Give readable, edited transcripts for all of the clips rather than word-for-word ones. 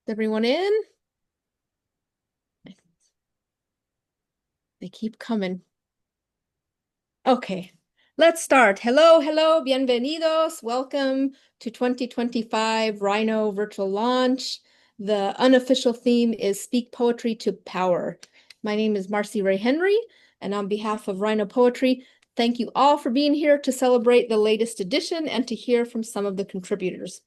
Everyone in? They keep coming. Okay, let's start. Hello, bienvenidos. Welcome to 2025 Rhino virtual launch. The unofficial theme is Speak Poetry to Power. My name is Marcy Ray Henry, and on behalf of Rhino Poetry, thank you all for being here to celebrate the latest edition and to hear from some of the contributors.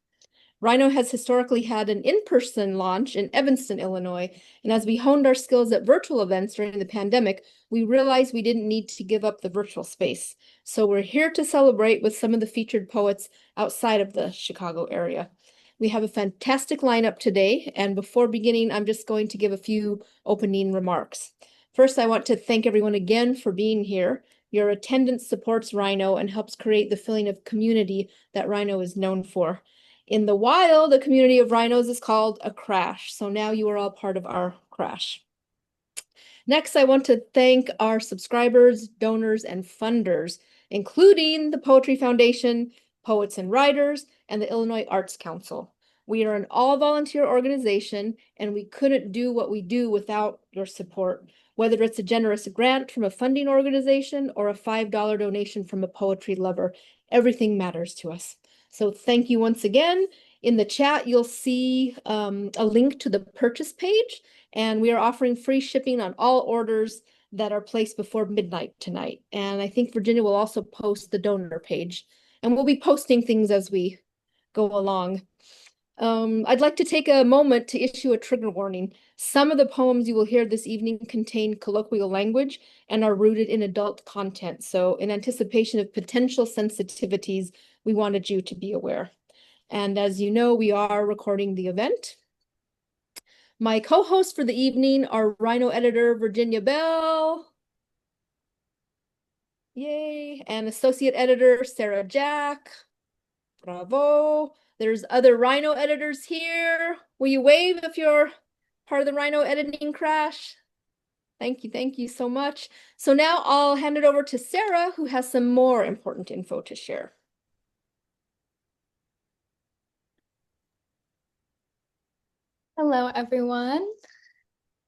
Rhino has historically had an in-person launch in Evanston, Illinois, and as we honed our skills at virtual events during the pandemic, we realized we didn't need to give up the virtual space. So we're here to celebrate with some of the featured poets outside of the Chicago area. We have a fantastic lineup today, and before beginning, I'm just going to give a few opening remarks. First, I want to thank everyone again for being here. Your attendance supports Rhino and helps create the feeling of community that Rhino is known for. In the wild, the community of rhinos is called a crash. So now you are all part of our crash. Next, I want to thank our subscribers, donors, and funders, including the Poetry Foundation, Poets and Writers, and the Illinois Arts Council. We are an all-volunteer organization, and we couldn't do what we do without your support. Whether it's a generous grant from a funding organization or a $5 donation from a poetry lover, everything matters to us. So thank you once again. In the chat, you'll see a link to the purchase page, and we are offering free shipping on all orders that are placed before midnight tonight. And I think Virginia will also post the donor page, and we'll be posting things as we go along. I'd like to take a moment to issue a trigger warning. Some of the poems you will hear this evening contain colloquial language and are rooted in adult content. So in anticipation of potential sensitivities, we wanted you to be aware. And as you know, we are recording the event. My co-hosts for the evening are Rhino editor Virginia Bell. Yay. And associate editor Sarah Jack. Bravo. There's other Rhino editors here. Will you wave if you're part of the Rhino editing crash? Thank you so much. So now I'll hand it over to Sarah, who has some more important info to share. Hello, everyone.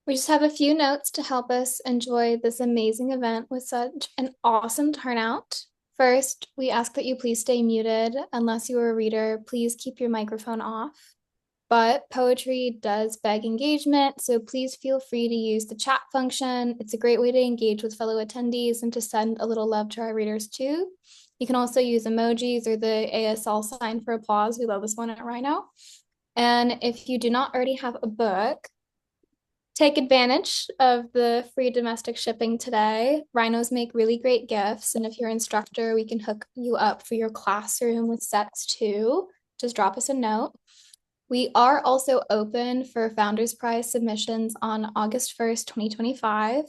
We just have a few notes to help us enjoy this amazing event with such an awesome turnout. First, we ask that you please stay muted. Unless you are a reader, please keep your microphone off. But poetry does beg engagement, so please feel free to use the chat function. It's a great way to engage with fellow attendees and to send a little love to our readers too. You can also use emojis or the ASL sign for applause. We love this one at Rhino. And if you do not already have a book, take advantage of the free domestic shipping today. Rhinos make really great gifts. And if you're an instructor, we can hook you up for your classroom with sets too. Just drop us a note. We are also open for Founders Prize submissions on August 1st, 2025.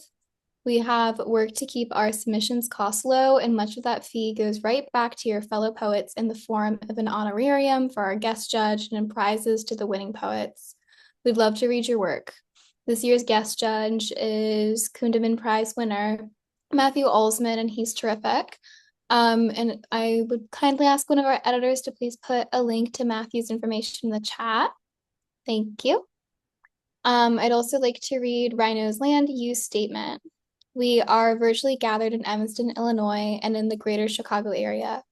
We have worked to keep our submissions costs low, and much of that fee goes right back to your fellow poets in the form of an honorarium for our guest judge and prizes to the winning poets. We'd love to read your work. This year's guest judge is Kundiman Prize winner Matthew Olsman, and he's terrific. And I would kindly ask one of our editors to please put a link to Matthew's information in the chat. Thank you. I'd also like to read Rhino's land use statement. We are virtually gathered in Evanston, Illinois, and in the greater Chicago area.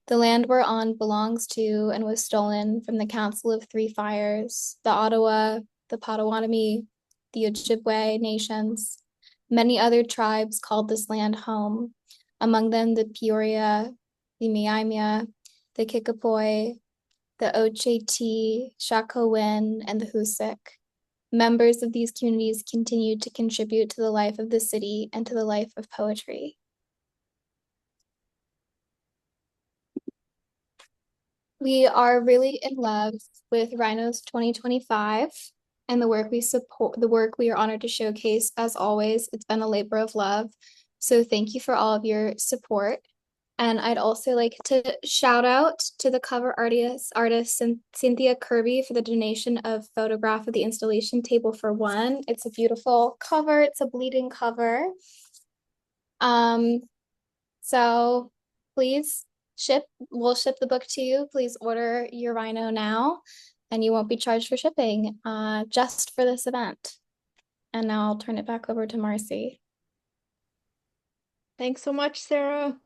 The land we're on belongs to and was stolen from the Council of Three Fires, the Ottawa, the Potawatomi, the Ojibwe nations. Many other tribes called this land home, among them the Peoria, the Miamia, the Kickapoo, the Oceti, Shakowin, and the Hoosick. Members of these communities continued to contribute to the life of the city and to the life of poetry. We are really in love with Rhinos 2025 and the work we support, the work we are honored to showcase. As always, it's been a labor of love. So thank you for all of your support. And I'd also like to shout out to the cover artist Cynthia Kirby for the donation of photograph of the installation table for one. It's a beautiful cover. It's a bleeding cover. So please we'll ship the book to you. Please order your Rhino now. and you won't be charged for shipping just for this event. And now I'll turn it back over to Marcy. Thanks so much, Sarah.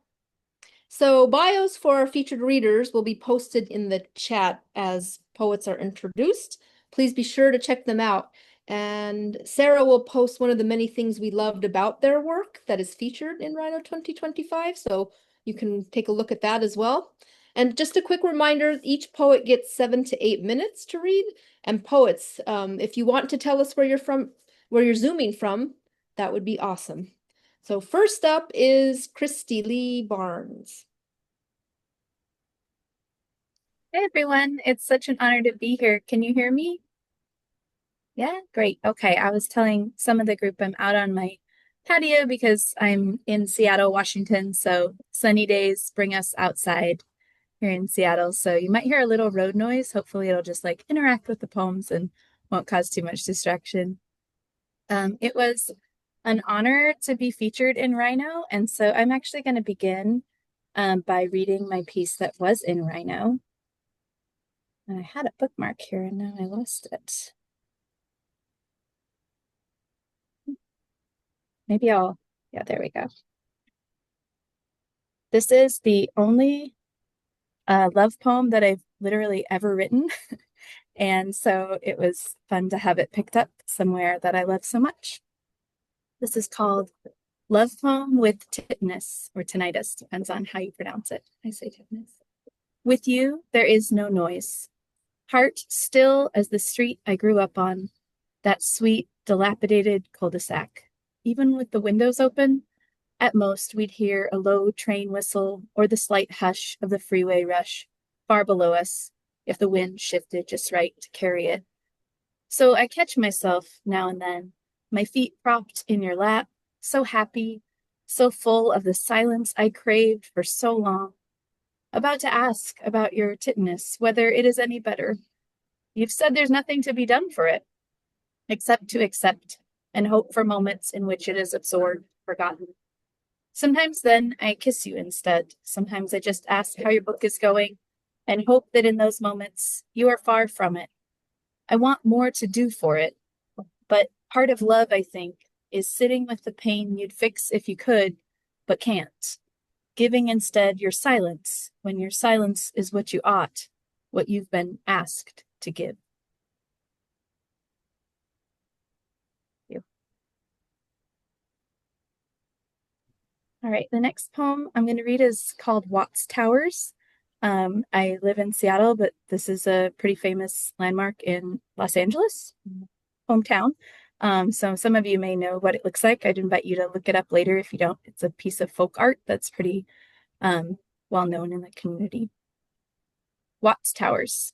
So bios for our featured readers will be posted in the chat as poets are introduced. Please be sure to check them out. And Sarah will post one of the many things we loved about their work that is featured in Rhino 2025. So you can take a look at that as well. And just a quick reminder, each poet gets 7 to 8 minutes to read. And poets, if you want to tell us where you're from, where you're zooming from, that would be awesome. So first up is Christy Lee Barnes. Hey everyone, it's such an honor to be here. Can you hear me? Yeah, great. Okay, I was telling some of the group I'm out on my patio because I'm in Seattle, Washington, so sunny days bring us outside here in Seattle. So you might hear a little road noise. Hopefully it'll just like interact with the poems and won't cause too much distraction. It was an honor to be featured in Rhino, and so I'm actually going to begin by reading my piece that was in Rhino. I had a bookmark here and now I lost it. Maybe yeah, there we go. This is the only love poem that I've literally ever written. And so it was fun to have it picked up somewhere that I love so much. This is called Love Poem with Tinnitus, or Tinnitus, depends on how you pronounce it. I say tinnitus. With you, there is no noise. Heart still as the street I grew up on, that sweet, dilapidated cul-de-sac. Even with the windows open, at most we'd hear a low train whistle or the slight hush of the freeway rush far below us if the wind shifted just right to carry it. So I catch myself now and then, my feet propped in your lap, so happy, so full of the silence I craved for so long, about to ask about your tinnitus, whether it is any better. You've said there's nothing to be done for it, except to accept and hope for moments in which it is absorbed, forgotten. Sometimes then I kiss you instead. Sometimes I just ask how your book is going and hope that in those moments you are far from it. I want more to do for it, but part of love, I think, is sitting with the pain you'd fix if you could, but can't. Giving instead your silence when your silence is what you ought, what you've been asked to give. Thank you. All right, the next poem I'm going to read is called Watts Towers. I live in Seattle, but this is a pretty famous landmark in Los Angeles, hometown. So some of you may know what it looks like. I'd invite you to look it up later if you don't. It's a piece of folk art that's pretty well known in the community. Watts Towers.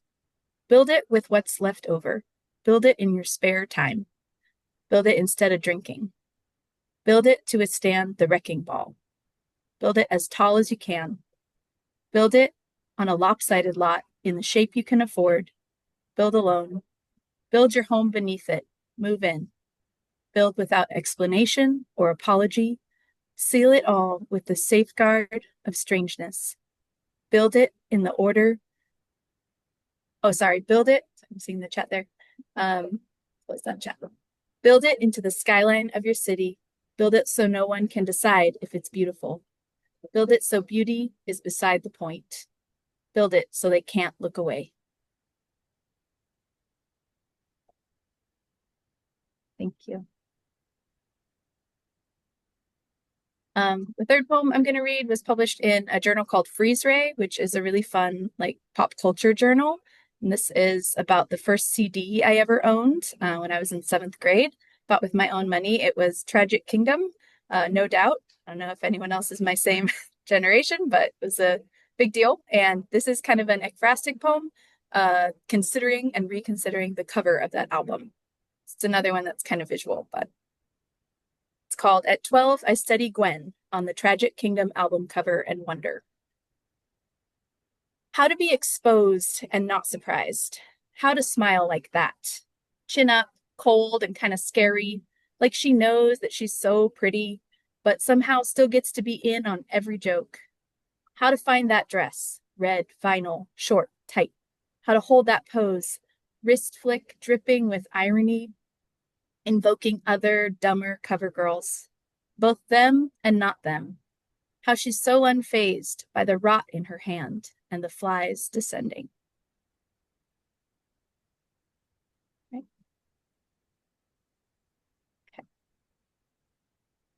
Build it with what's left over. Build it in your spare time. Build it instead of drinking. Build it to withstand the wrecking ball. Build it as tall as you can. Build it on a lopsided lot in the shape you can afford. Build alone. Build your home beneath it. Move in. Build without explanation or apology. Seal it all with the safeguard of strangeness. Build it in the order. Build it. I'm seeing the chat there. What's that chat? Build it into the skyline of your city. Build it so no one can decide if it's beautiful. Build it so beauty is beside the point. Build it so they can't look away. Thank you. The third poem I'm going to read was published in a journal called Freeze Ray, which is a really fun, like, pop culture journal. And this is about the first CD I ever owned when I was in 7th grade. Bought with my own money. It was Tragic Kingdom, no doubt. I don't know if anyone else is my same generation, but it was a big deal. And this is kind of an ekphrastic poem, considering and reconsidering the cover of that album. It's another one that's kind of visual, but it's called At 12, I Study Gwen on the Tragic Kingdom album cover and wonder. How to be exposed and not surprised. How to smile like that. Chin up, cold and kind of scary, like she knows that she's so pretty, but somehow still gets to be in on every joke. How to find that dress, red, vinyl, short, tight. How to hold that pose, wrist flick dripping with irony, invoking other dumber cover girls, both them and not them. How she's so unfazed by the rot in her hand and the flies descending. Right. Okay.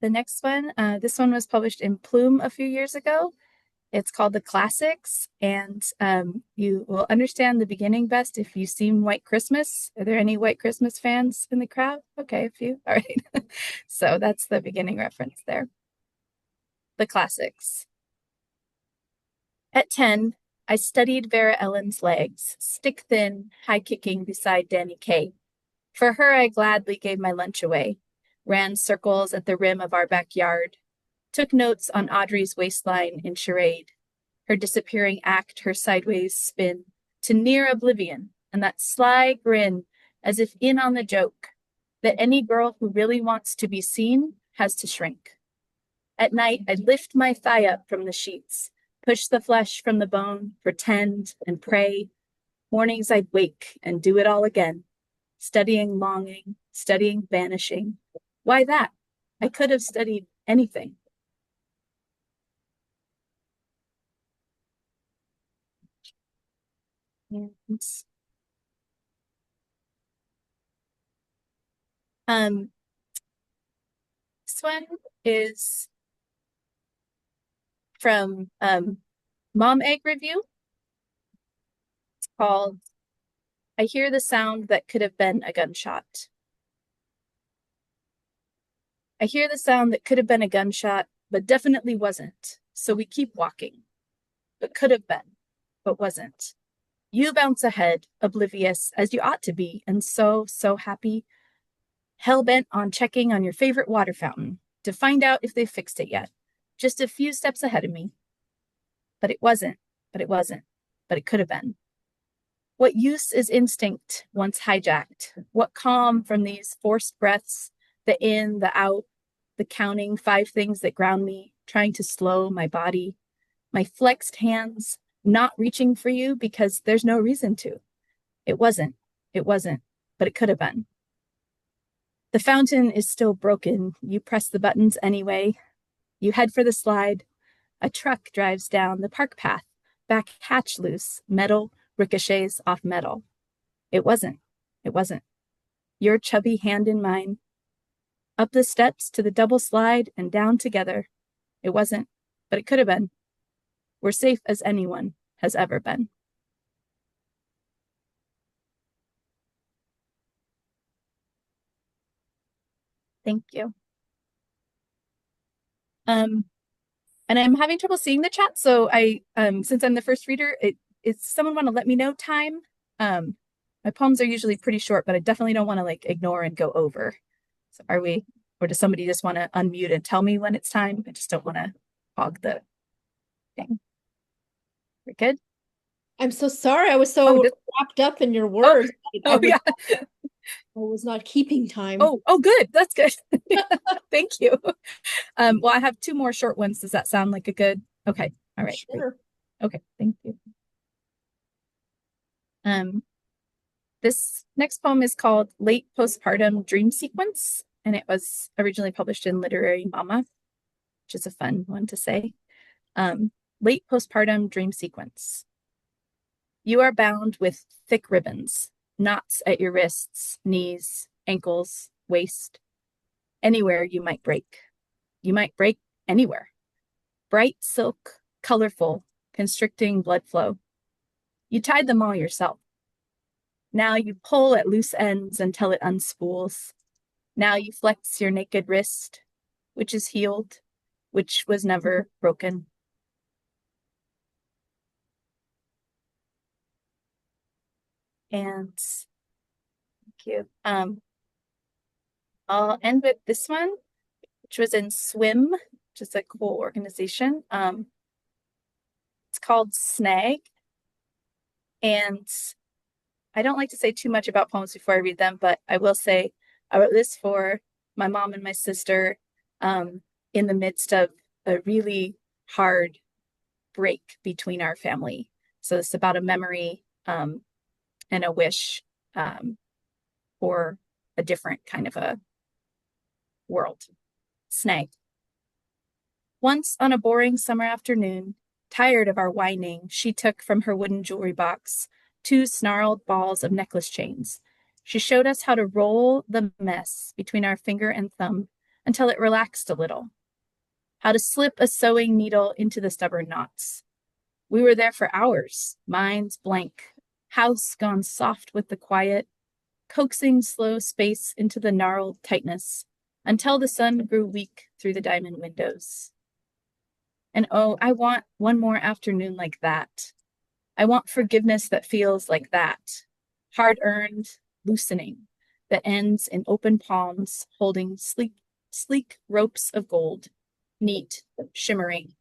The next one, this one was published in Plume a few years ago. It's called The Classics, and you will understand the beginning best if you've seen White Christmas. Are there any White Christmas fans in the crowd? Okay, a few. All right. So that's the beginning reference there. The Classics. At 10, I studied Vera Ellen's legs, stick thin, high kicking beside Danny Kaye. For her, I gladly gave my lunch away, ran circles at the rim of our backyard, took notes on Audrey's waistline in charade, her disappearing act, her sideways spin, to near oblivion, and that sly grin as if in on the joke, that any girl who really wants to be seen has to shrink. At night, I'd lift my thigh up from the sheets, push the flesh from the bone, pretend and pray. Mornings I'd wake and do it all again, studying longing, studying vanishing. Why that? I could have studied anything. And this one is from Mom Egg Review. It's called I Hear the Sound That Could Have Been a Gunshot. I hear the sound that could have been a gunshot, but definitely wasn't. So we keep walking. But could have been, but wasn't. You bounce ahead, oblivious, as you ought to be, and so happy, hell-bent on checking on your favorite water fountain to find out if they've fixed it yet. Just a few steps ahead of me. But it wasn't, but it wasn't, but it could have been. What use is instinct once hijacked? What calm from these forced breaths, the in, the out, the counting 5 things that ground me, trying to slow my body, my flexed hands, not reaching for you because there's no reason to. It wasn't, but it could have been. The fountain is still broken. You press the buttons anyway. You head for the slide. A truck drives down the park path, back hatch loose, metal ricochets off metal. It wasn't. Your chubby hand in mine. Up the steps to the double slide and down together. It wasn't, but it could have been. We're safe as anyone has ever been. Thank you. And I'm having trouble seeing the chat, so I since I'm the first reader, it's someone want to let me know time. My poems are usually pretty short, but I definitely don't want to like ignore and go over. So are we, or does somebody just want to unmute and tell me when it's time? I just don't want to hog the thing. We're good? I'm so sorry. I was so wrapped up in your words. Yeah. I was not keeping time. Oh, good. That's good. Thank you. Well, I have 2 more short ones. Does that sound like a good? Okay. All right. Sure. Okay. Thank you. This next poem is called Late Postpartum Dream Sequence, and it was originally published in Literary Mama, which is a fun one to say. Late Postpartum Dream Sequence. You are bound with thick ribbons, knots at your wrists, knees, ankles, waist. Anywhere you might break. You might break anywhere. Bright silk, colorful, constricting blood flow. You tied them all yourself. Now you pull at loose ends until it unspools. Now you flex your naked wrist, which is healed, which was never broken. And thank you. I'll end with this one, which was in Swim, which is a cool organization. It's called Snag. And I don't like to say too much about poems before I read them, but I will say I wrote this for my mom and my sister in the midst of a really hard break between our family. So it's about a memory and a wish or a different kind of a world. Snag. Once on a boring summer afternoon, tired of our whining, she took from her wooden jewelry box 2 snarled balls of necklace chains. She showed us how to roll the mess between our finger and thumb until it relaxed a little, how to slip a sewing needle into the stubborn knots. We were there for hours, minds blank, house gone soft with the quiet, coaxing slow space into the gnarled tightness until the sun grew weak through the diamond windows. And oh, I want one more afternoon like that. I want forgiveness that feels like that, hard-earned, loosening, that ends in open palms holding sleek ropes of gold, neat, shimmering,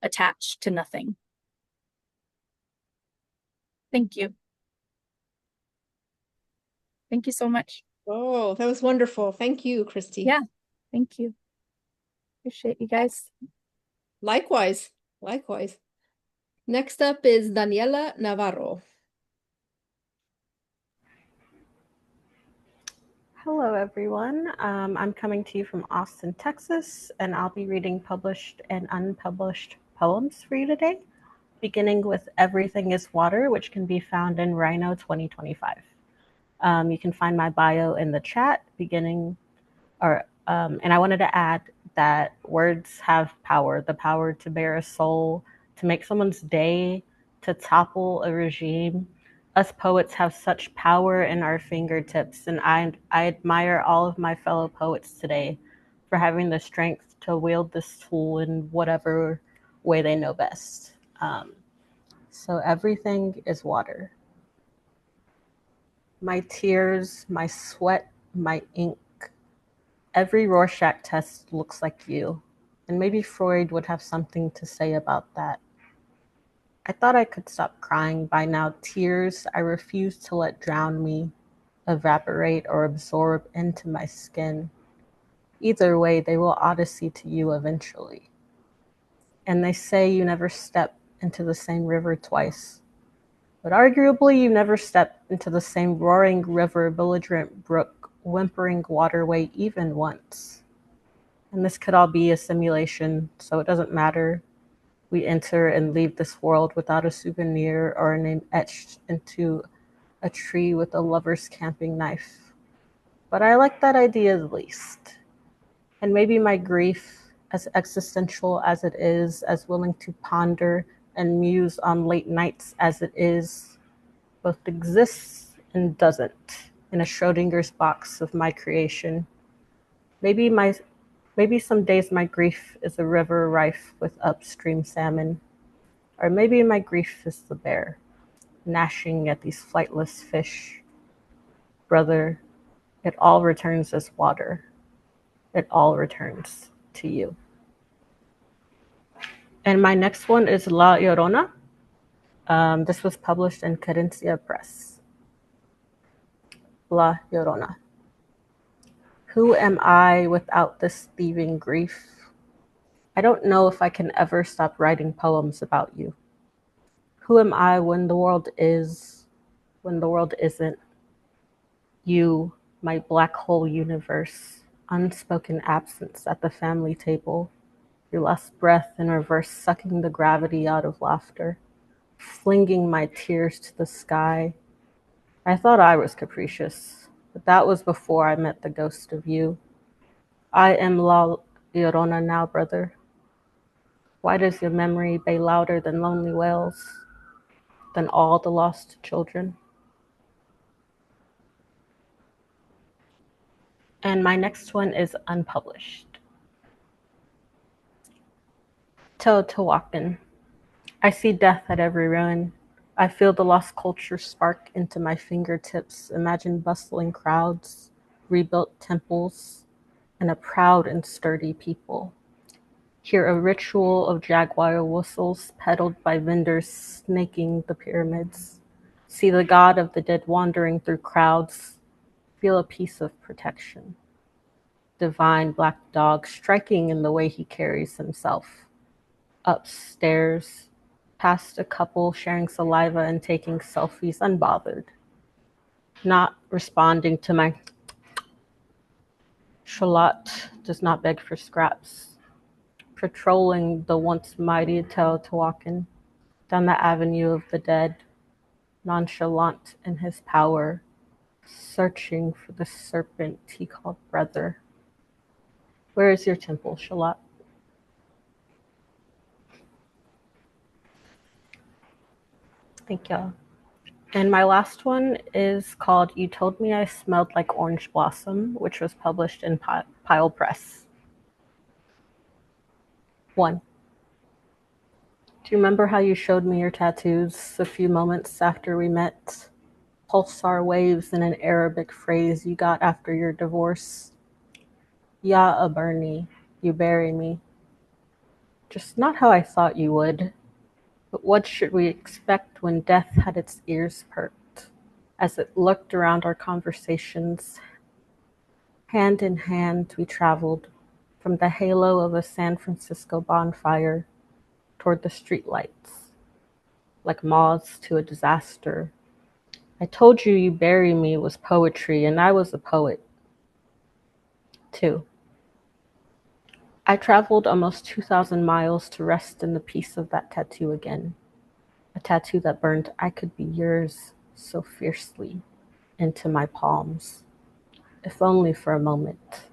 attached to nothing. Thank you. Thank you so much. Oh, that was wonderful. Thank you, Christy. Yeah, thank you. Appreciate you guys. Likewise. Likewise. Next up is Daniela Navarro. Hello, everyone. I'm coming to you from Austin, Texas, and I'll be reading published and unpublished poems for you today, beginning with Everything is Water, which can be found in Rhino 2025. You can find my bio in the chat, and I wanted to add that words have power, the power to bear a soul, to make someone's day, to topple a regime. Us poets have such power in our fingertips, and I admire all of my fellow poets today for having the strength to wield this tool in whatever way they know best. So everything is water. My tears, my sweat, my ink. Every Rorschach test looks like you, and maybe Freud would have something to say about that. I thought I could stop crying by now. Tears I refuse to let drown me, evaporate, or absorb into my skin. Either way, they will odyssey to you eventually. And they say you never step into the same river twice. But arguably, you never step into the same roaring river, belligerent brook, whimpering waterway even once. And this could all be a simulation, so it doesn't matter. We enter and leave this world without a souvenir or a name etched into a tree with a lover's camping knife. But I like that idea the least. And maybe my grief, as existential as it is, as willing to ponder and muse on late nights as it is, both exists and doesn't in a Schrodinger's box of my creation. Maybe some days my grief is a river rife with upstream salmon. Or maybe my grief is the bear, gnashing at these flightless fish. Brother, it all returns as water. It all returns to you. And my next one is La Llorona. This was published in Cadencia Press. La Llorona. Who am I without this thieving grief? I don't know if I can ever stop writing poems about you. Who am I when the world is, when the world isn't? You, my black hole universe, unspoken absence at the family table, your last breath in reverse sucking the gravity out of laughter, flinging my tears to the sky. I thought I was capricious, but that was before I met the ghost of you. I am La Llorona now, brother. Why does your memory bay louder than lonely wails, than all the lost children? And my next one is unpublished. Teotihuacan. I see death at every ruin. I feel the lost culture spark into my fingertips. Imagine bustling crowds, rebuilt temples, and a proud and sturdy people. Hear a ritual of jaguar whistles peddled by vendors snaking the pyramids. See the god of the dead wandering through crowds. Feel a piece of protection. Divine black dog striking in the way he carries himself. Upstairs, past a couple sharing saliva and taking selfies unbothered. not responding to my Charlotte does not beg for scraps, patrolling the once mighty Teotihuacan down the avenue of the dead, nonchalant in his power, searching for the serpent he called brother. Where is your temple, Charlotte? Thank you. And my last one is called You Told Me I Smelled Like Orange Blossom, which was published in Pile Press. 1. Do you remember how you showed me your tattoos a few moments after we met? Pulsar waves in an Arabic phrase you got after your divorce. Ya Aberni, you bury me. Just not how I thought you would. But what should we expect when death had its ears perked? As it lurked around our conversations, hand in hand we traveled from the halo of a San Francisco bonfire toward the streetlights, like moths to a disaster. I told you You Bury Me was poetry, and I was a poet, too. I traveled almost 2,000 miles to rest in the peace of that tattoo again, a tattoo that burned I could be yours so fiercely into my palms, if only for a moment.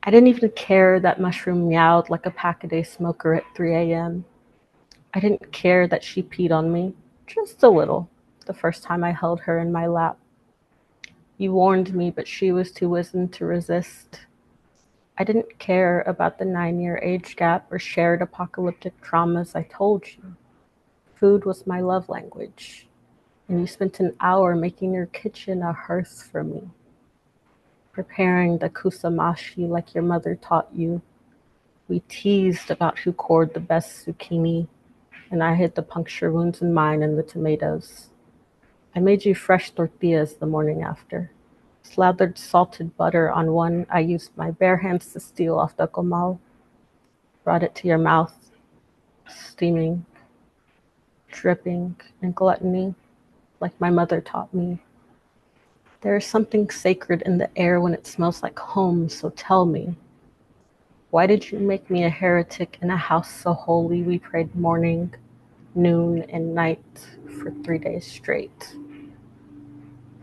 I didn't even care that mushroom meowed like a pack-a-day smoker at 3 a.m. I didn't care that she peed on me, just a little, the first time I held her in my lap. You warned me, but she was too wizened to resist. I didn't care about the 9-year age gap or shared apocalyptic traumas. I told you. Food was my love language, and you spent an hour making your kitchen a hearth for me, preparing the kusamashi like your mother taught you. We teased about who cored the best zucchini, and I hid the puncture wounds in mine and the tomatoes. I made you fresh tortillas the morning after. Slathered salted butter on one I used my bare hands to steal off the comal. Brought it to your mouth, steaming, dripping in gluttony, like my mother taught me. There is something sacred in the air when it smells like home, so tell me, why did you make me a heretic in a house so holy we prayed morning, noon, and night for 3 days straight?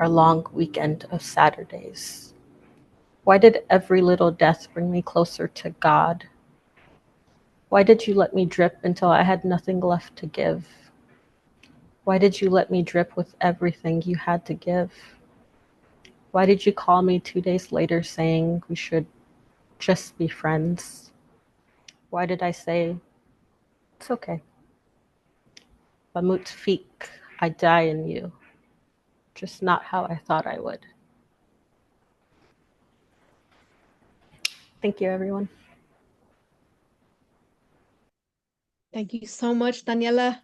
Our long weekend of Saturdays. Why did every little death bring me closer to God? Why did you let me drip until I had nothing left to give? Why did you let me drip with everything you had to give? Why did you call me 2 days later saying we should just be friends? Why did I say, it's okay? Bamut Fik, I die in you. Just not how I thought I would. Thank you, everyone. Thank you so much, Daniela.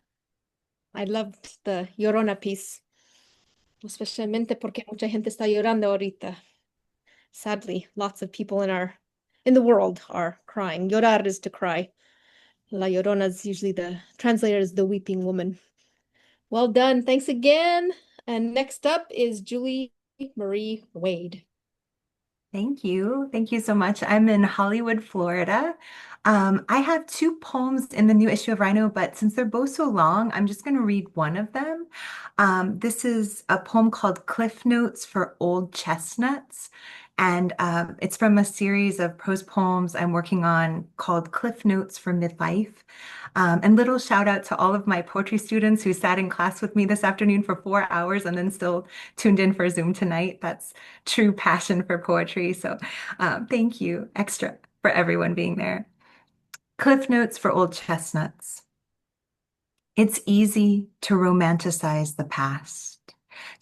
I loved the Llorona piece, especialmente porque mucha gente está llorando ahorita. Sadly, lots of people in the world are crying. Llorar is to cry. La Llorona is usually the translator is the weeping woman. Well done. Thanks again. And next up is Julie Marie Wade. Thank you. Thank you so much. I'm in Hollywood, Florida. I have two poems in the new issue of Rhino, but since they're both so long, I'm just going to read one of them. This is a poem called Cliff Notes for Old Chestnuts. And it's from a series of prose poems I'm working on called Cliff Notes for Midlife. And little shout out to all of my poetry students who sat in class with me this afternoon for 4 hours and then still tuned in for Zoom tonight. That's true passion for poetry. So thank you extra for everyone being there. Cliff Notes for Old Chestnuts. It's easy to romanticize the past,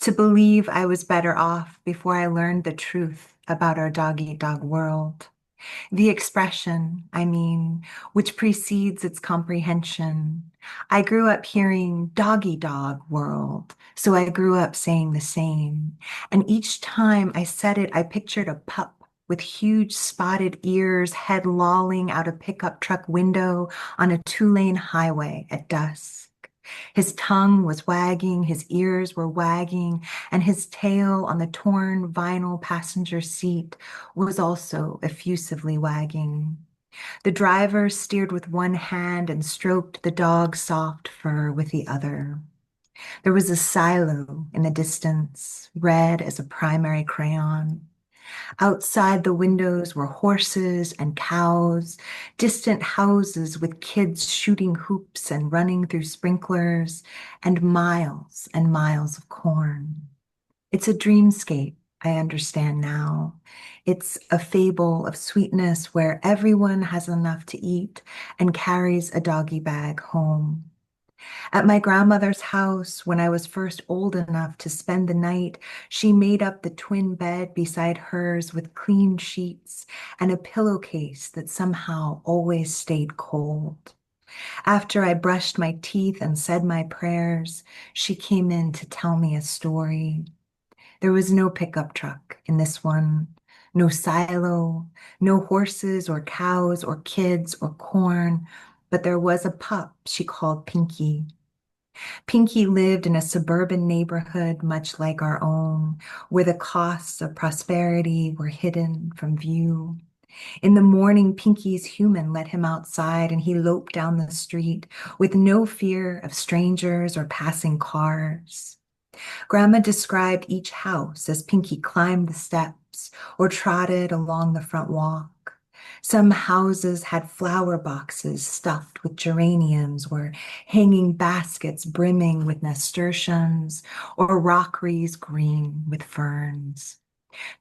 to believe I was better off before I learned the truth about our dog-eat-dog world. The expression, I mean, which precedes its comprehension. I grew up hearing doggy dog world, so I grew up saying the same. And each time I said it, I pictured a pup with huge spotted ears, head lolling out a pickup truck window on a 2-lane highway at dusk. His tongue was wagging, his ears were wagging, and his tail on the torn vinyl passenger seat was also effusively wagging. The driver steered with one hand and stroked the dog's soft fur with the other. There was a silo in the distance, red as a primary crayon. Outside the windows were horses and cows, distant houses with kids shooting hoops and running through sprinklers, and miles of corn. It's a dreamscape, I understand now. It's a fable of sweetness where everyone has enough to eat and carries a doggy bag home. At my grandmother's house, when I was first old enough to spend the night, she made up the twin bed beside hers with clean sheets and a pillowcase that somehow always stayed cold. After I brushed my teeth and said my prayers, she came in to tell me a story. There was no pickup truck in this one, no silo, no horses or cows or kids or corn, but there was a pup she called Pinky. Pinky lived in a suburban neighborhood much like our own, where the costs of prosperity were hidden from view. In the morning, Pinky's human let him outside and he loped down the street with no fear of strangers or passing cars. Grandma described each house as Pinky climbed the steps or trotted along the front walk. Some houses had flower boxes stuffed with geraniums or hanging baskets brimming with nasturtiums or rockeries green with ferns.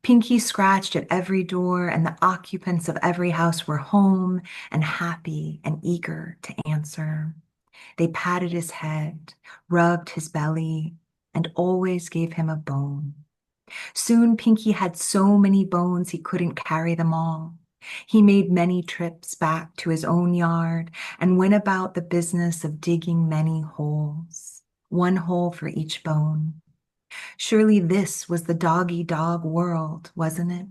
Pinky scratched at every door, and the occupants of every house were home and happy and eager to answer. They patted his head, rubbed his belly, and always gave him a bone. Soon Pinky had so many bones he couldn't carry them all. He made many trips back to his own yard and went about the business of digging many holes, one hole for each bone. Surely this was the doggy dog world, wasn't it?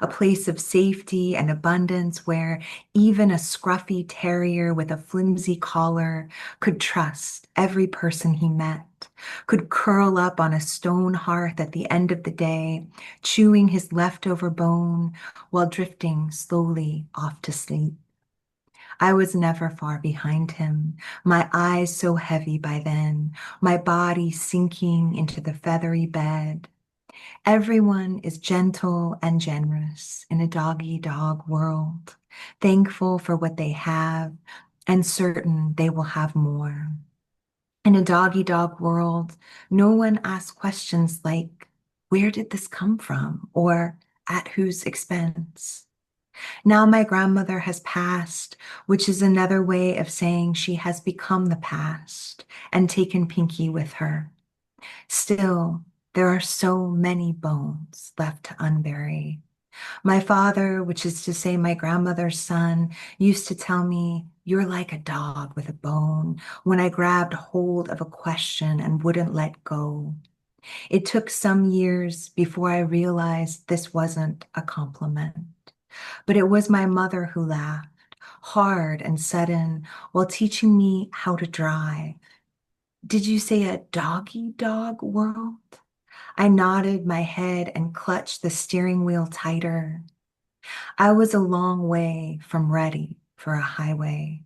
A place of safety and abundance where even a scruffy terrier with a flimsy collar could trust every person he met, could curl up on a stone hearth at the end of the day, chewing his leftover bone while drifting slowly off to sleep. I was never far behind him, my eyes so heavy by then, my body sinking into the feathery bed. Everyone is gentle and generous in a doggy dog world, thankful for what they have and certain they will have more. In a doggy dog world, no one asks questions like, where did this come from? Or at whose expense? Now my grandmother has passed, which is another way of saying she has become the past and taken Pinky with her. Still, there are so many bones left to unbury. My father, which is to say my grandmother's son, used to tell me, "You're like a dog with a bone," when I grabbed hold of a question and wouldn't let go. It took some years before I realized this wasn't a compliment. But it was my mother who laughed, hard and sudden, while teaching me how to drive. "Did you say a doggy dog world?" I nodded my head and clutched the steering wheel tighter. I was a long way from ready for a highway,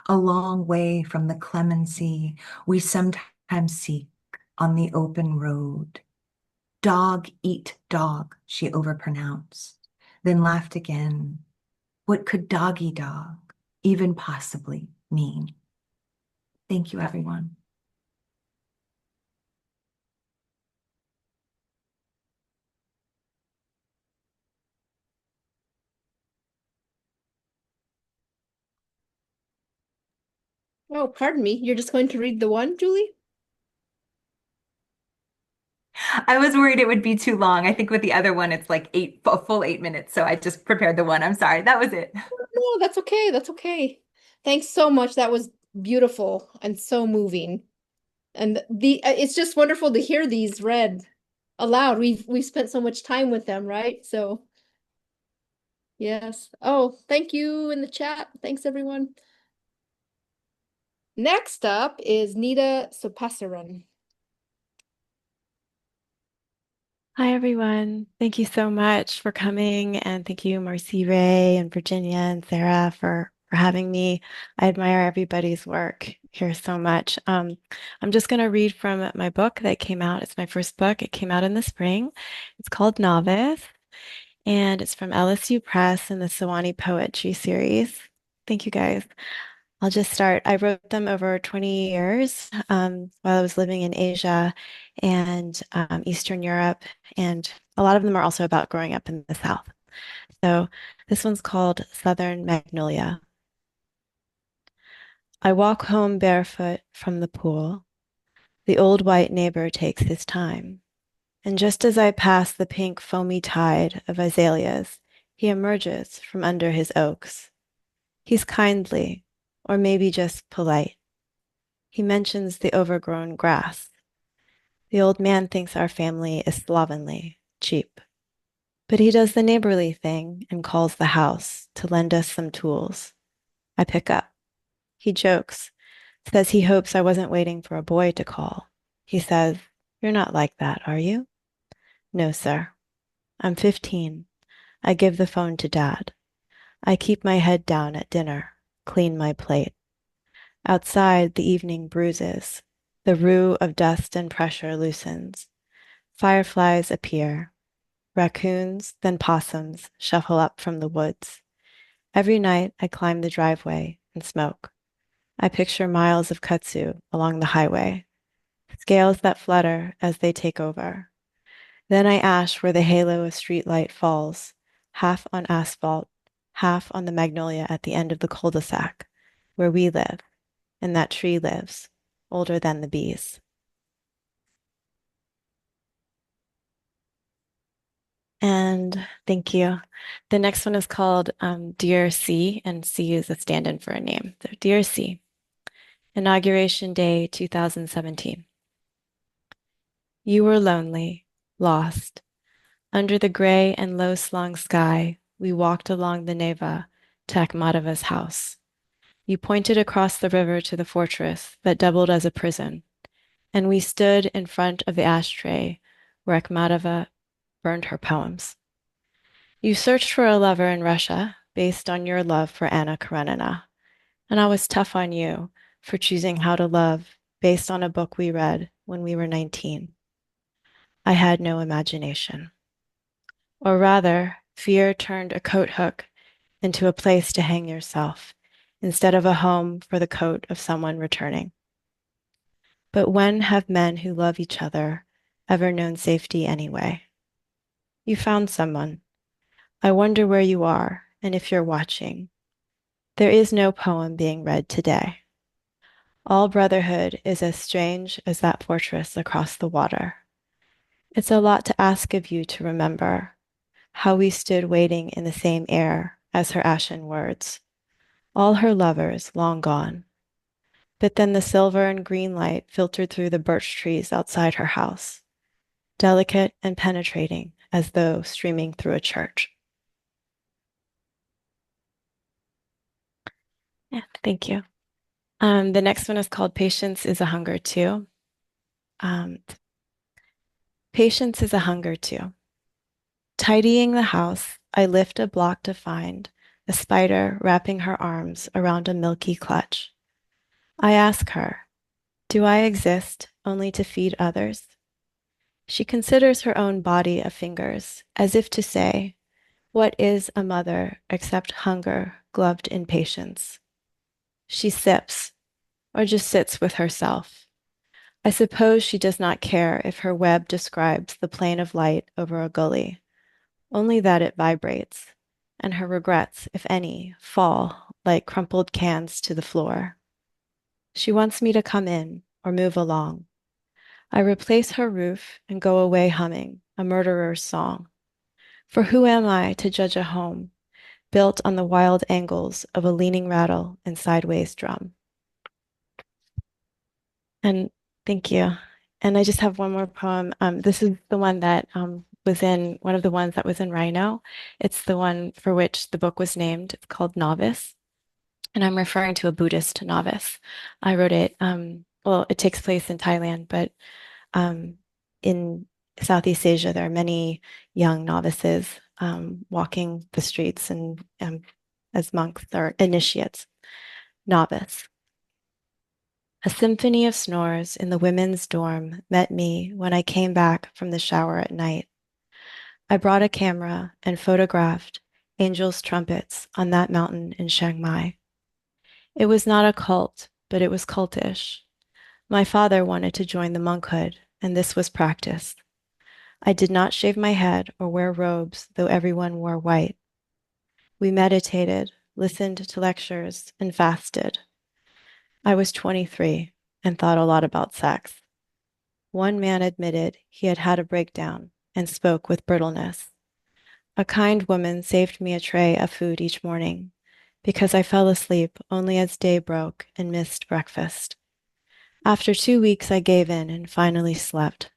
a long way from the clemency we sometimes seek on the open road. "Dog eat dog," she overpronounced, then laughed again. What could doggy dog even possibly mean? Thank you, everyone. Oh, pardon me. You're just going to read the one, Julie? I was worried it would be too long. I think with the other one, it's like a full 8 minutes. So I just prepared the one. I'm sorry. That was it. No, that's okay. That's okay. Thanks so much. That was beautiful and so moving. And it's just wonderful to hear these read aloud. We've spent so much time with them, right? So, yes. Oh, thank you in the chat. Thanks, everyone. Next up is Nita Sopasaran. Hi, everyone. Thank you so much for coming. And thank you, Marcy Ray and Virginia and Sarah for having me. I admire everybody's work here so much. I'm just going to read from my book that came out. It's my first book. It came out in the spring. It's called Novice, and it's from LSU Press in the Sewanee Poetry Series. Thank you, guys. I'll just start. I wrote them over 20 years while I was living in Asia and Eastern Europe. And a lot of them are also about growing up in the South. So this one's called Southern Magnolia. I walk home barefoot from the pool. The old white neighbor takes his time. And just as I pass the pink foamy tide of azaleas, he emerges from under his oaks. He's kindly, or maybe just polite. He mentions the overgrown grass. The old man thinks our family is slovenly, cheap. But he does the neighborly thing and calls the house to lend us some tools. I pick up. He jokes, says he hopes I wasn't waiting for a boy to call. He says, "You're not like that, are you?" "No, sir. I'm 15. I give the phone to Dad. I keep my head down at dinner, clean my plate. Outside, the evening bruises. The rue of dust and pressure loosens. Fireflies appear. Raccoons, then possums, shuffle up from the woods. Every night, I climb the driveway and smoke. I picture miles of kudzu along the highway, scales that flutter as they take over. Then I ash where the halo of streetlight falls, half on asphalt, half on the magnolia at the end of the cul-de-sac, where we live, and that tree lives, older than the bees. And thank you. The next one is called Dear C, and C is a stand-in for a name. So, Dear C, Inauguration Day 2017. You were lonely, lost. Under the gray and low-slung sky, we walked along the Neva to Akhmatova's house. You pointed across the river to the fortress that doubled as a prison, and we stood in front of the ashtray where Akhmatova burned her poems. You searched for a lover in Russia based on your love for Anna Karenina, and I was tough on you for choosing how to love based on a book we read when we were 19. I had no imagination. Or rather, fear turned a coat hook into a place to hang yourself instead of a home for the coat of someone returning. But when have men who love each other ever known safety anyway? You found someone. I wonder where you are and if you're watching. There is no poem being read today. All brotherhood is as strange as that fortress across the water. It's a lot to ask of you to remember how we stood waiting in the same air as her ashen words. All her lovers long gone. But then the silver and green light filtered through the birch trees outside her house, delicate and penetrating as though streaming through a church. Yeah, thank you. The next one is called Patience is a Hunger Too. Um, Patience is a hunger too. Tidying the house, I lift a block to find a spider wrapping her arms around a milky clutch. I ask her, do I exist only to feed others? She considers her own body of fingers, as if to say, what is a mother except hunger gloved in patience? She sips, or just sits with herself. I suppose she does not care if her web describes the plane of light over a gully, only that it vibrates, and her regrets, if any, fall like crumpled cans to the floor. She wants me to come in or move along. I replace her roof and go away humming a murderer's song. For who am I to judge a home built on the wild angles of a leaning rattle and sideways drum? And thank you. And I just have one more poem. This is the one that was in one of the ones that was in Rhino. It's the one for which the book was named. It's called Novice. and I'm referring to a Buddhist novice. I wrote it, well, it takes place in Thailand, but um, in Southeast Asia, there are many young novices walking the streets and as monks or initiates. Novice. A symphony of snores in the women's dorm met me when I came back from the shower at night. I brought a camera and photographed angels' trumpets on that mountain in Chiang Mai. It was not a cult, but it was cultish. My father wanted to join the monkhood, and this was practice. I did not shave my head or wear robes, though everyone wore white. We meditated, listened to lectures, and fasted. I was 23 and thought a lot about sex. One man admitted he had had a breakdown and spoke with brittleness. A kind woman saved me a tray of food each morning because I fell asleep only as day broke and missed breakfast. After 2 weeks, I gave in and finally slept.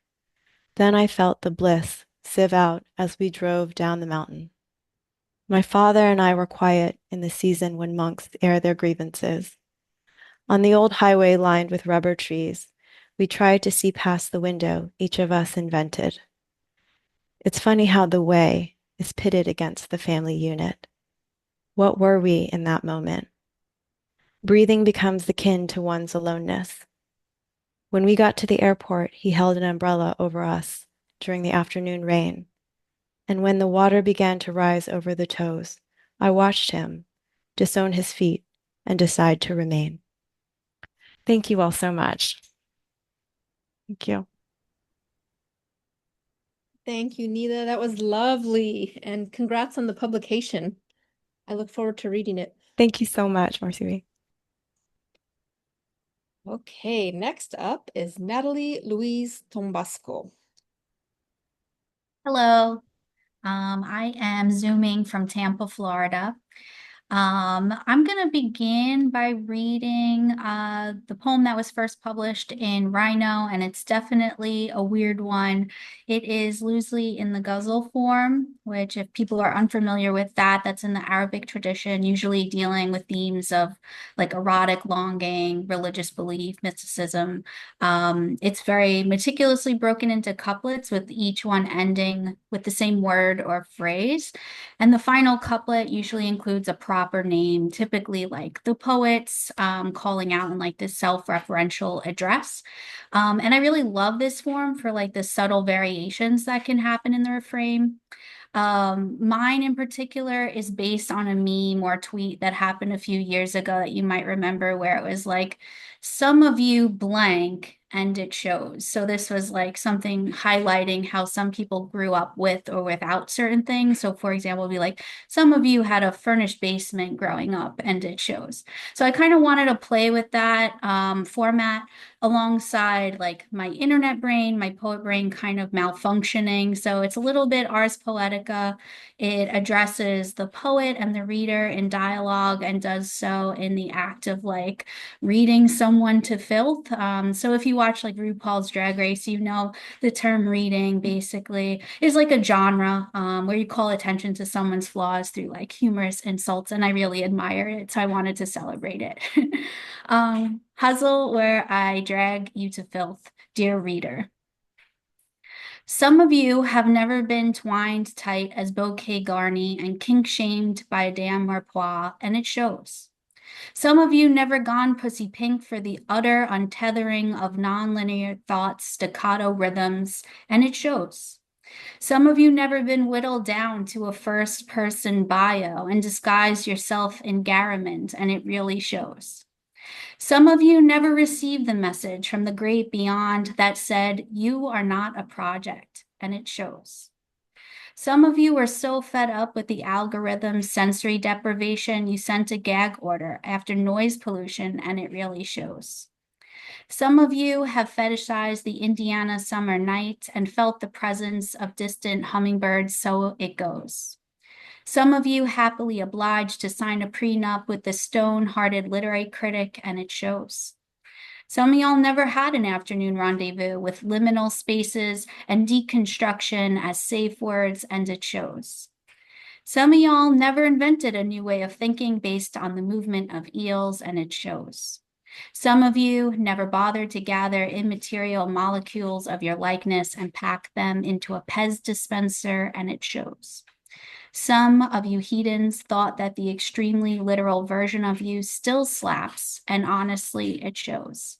Then I felt the bliss sieve out as we drove down the mountain. My father and I were quiet in the season when monks air their grievances. On the old highway lined with rubber trees, we tried to see past the window each of us invented. It's funny how the way is pitted against the family unit. What were we in that moment? Breathing becomes akin to one's aloneness. When we got to the airport, he held an umbrella over us during the afternoon rain. And when the water began to rise over the toes, I watched him disown his feet and decide to remain. Thank you all so much. Thank you. Thank you, Nita. That was lovely. And congrats on the publication. I look forward to reading it. Thank you so much, Marcy. Okay, next up is Natalie Louise Tombasco. Hello, I am Zooming from Tampa, Florida. I'm going to begin by reading the poem that was first published in Rhino, and it's definitely a weird one. It is loosely in the ghazal form, which, if people are unfamiliar with that, that's in the Arabic tradition, usually dealing with themes of like erotic longing, religious belief, mysticism. It's very meticulously broken into couplets, with each one ending with the same word or phrase. And the final couplet usually includes a proper name, typically like the poet's calling out in like this self-referential address. And I really love this form for like the subtle variations that can happen in the refrain. Mine in particular is based on a meme or tweet that happened a few years ago that you might remember, where it was like, some of you blank, and it shows. So this was like something highlighting how some people grew up with or without certain things. So for example, it'd be like, some of you had a furnished basement growing up, and it shows. So I kind of wanted to play with that format alongside like my internet brain, my poet brain kind of malfunctioning. So it's a little bit Ars Poetica. It addresses the poet and the reader in dialogue and does so in the act of like reading someone to filth. So if you watch like RuPaul's Drag Race, you know the term reading basically is like a genre where you call attention to someone's flaws through like humorous insults, and I really admire it, so I wanted to celebrate it. Puzzle where I drag you to filth, dear reader. Some of you have never been twined tight as bouquet garni and kink-shamed by a damn Marpois, and it shows. Some of you never gone pussy pink for the utter untethering of nonlinear thoughts, staccato rhythms, and it shows. Some of you never been whittled down to a first-person bio and disguised yourself in gariment, and it really shows. Some of you never received the message from the great beyond that said, you are not a project, and it shows. Some of you are so fed up with the algorithm's sensory deprivation, you sent a gag order after noise pollution, and it really shows. Some of you have fetishized the Indiana summer night and felt the presence of distant hummingbirds, so it goes. Some of you happily obliged to sign a prenup with the stone-hearted literary critic, and it shows. Some of y'all never had an afternoon rendezvous with liminal spaces and deconstruction as safe words, and it shows. Some of y'all never invented a new way of thinking based on the movement of eels, and it shows. Some of you never bothered to gather immaterial molecules of your likeness and pack them into a Pez dispenser, and it shows. Some of you heathens thought that the extremely literal version of you still slaps, and honestly, it shows.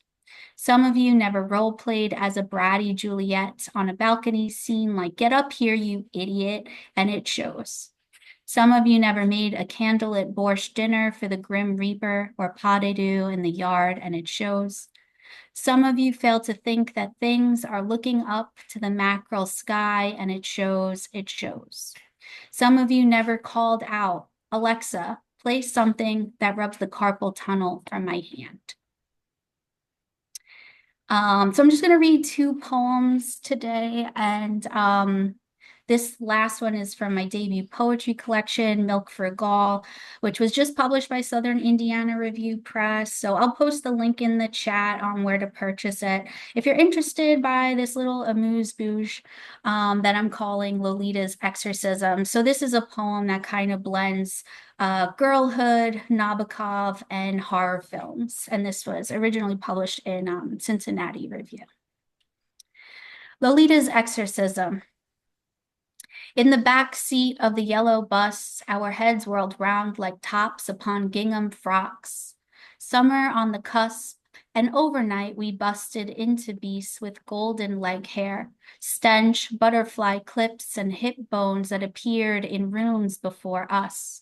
Some of you never role-played as a bratty Juliet on a balcony scene like, "Get up here, you idiot," and it shows. Some of you never made a candlelit borscht dinner for the Grim Reaper or pas de deux in the yard, and it shows. Some of you fail to think that things are looking up to the mackerel sky, and it shows, it shows. Some of you never called out, "Alexa, play something that rubs the carpal tunnel from my hand." So I'm just going to read two poems today, and this last one is from my debut poetry collection, Milk for Gall, which was just published by Southern Indiana Review Press. So I'll post the link in the chat on where to purchase it. If you're interested by this little amuse-bouche that I'm calling Lolita's Exorcism. So this is a poem that kind of blends girlhood, Nabokov, and horror films. And this was originally published in Cincinnati Review. Lolita's Exorcism. In the back seat of the yellow bus, our heads whirled round like tops upon gingham frocks. Summer on the cusp, and overnight we busted into beasts with golden leg hair, stench, butterfly clips, and hip bones that appeared in runes before us.